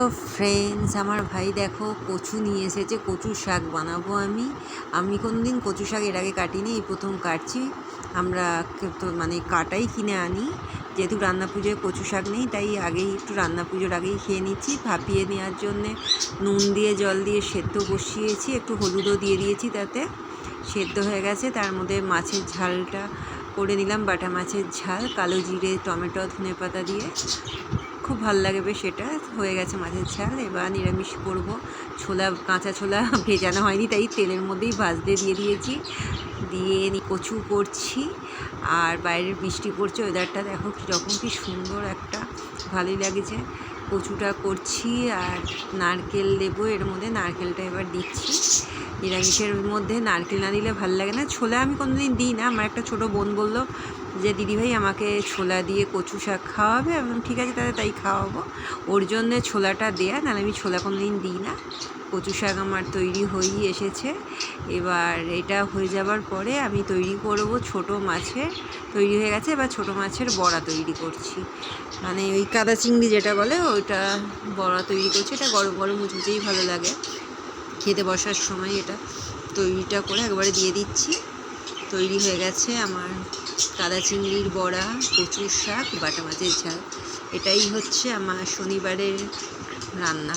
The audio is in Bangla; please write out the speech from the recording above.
তো ফ্রেন্ডস, আমার ভাই দেখো কচু নিয়ে এসেছে। কচুর শাক বানাবো আমি কোনোদিন কচু শাক এর আগে কাটিনি, এই প্রথম কাটছি। আমরা তো কাটাই কিনে আনি, যেহেতু রান্না পুজোয় কচু শাক নেই, তাই আগেই একটু রান্না পুজোর আগেই খেয়ে নিচ্ছি। ভাপিয়ে নেওয়ার জন্যে নুন দিয়ে জল দিয়ে সেদ্ধ বসিয়েছি, একটু হলুদও দিয়ে দিয়েছি, তাতে সেদ্ধ হয়ে গেছে। তার মধ্যে মাছের ঝালটা করে নিলাম, বাটা মাছের ঝাল, কালো জিরে, টমেটো, ধনেপাতা দিয়ে, খুব ভালো লাগে বেশ। এটা হয়ে গেছে মাছের ঝাল। এবার নিরামিষ করব। ছোলা, কাঁচা ছোলা ভেজানো হয়নি, তাই তেলের মধ্যেই ভাজতে দিয়ে দিয়েছি। দিয়ে কচু করছি। আর বাইরের বৃষ্টি পড়ছে, ওয়েদারটা দেখো কীরকম, কি সুন্দর একটা, ভালোই লাগছে। কচুটা করছি আর নারকেল দেবো এর মধ্যে, নারকেলটা এবার দিচ্ছি। নিরামিষের মধ্যে নারকেল না দিলে ভালো লাগে না। ছোলা আমি কোনোদিন দিই না। আমার একটা ছোটো বোন বললো যে দিদিভাই আমাকে ছোলা দিয়ে কচু শাক খাওয়াবে। আমি ঠিক আছে, তাই খাওয়াবো। ওর জন্যে ছোলাটা দেয়া, নাহলে আমি ছোলা কোনোদিন দিই না। কচু শাক আমার তৈরি হয়েই এসেছে। এবার এটা হয়ে যাবার পরে আমি তৈরি করব ছোটো মাছের, তৈরি হয়ে গেছে। এবার ছোটো মাছের বড়া তৈরি করছি, ওই কাদা চিংড়ি যেটা বলে, ওইটা বড়া তৈরি করছি। এটা গরম গরম মুচমুচেই ভালো লাগে খেতে, বসার সময় এটা তৈরিটা করে একবারে দিয়ে দিচ্ছি। তৈরি হয়ে গেছে আমার কাদা চিংড়ির বড়া, কচুর শাক, বাটা মাছের ঝাল। এটাই হচ্ছে আমার শনিবারের রান্না।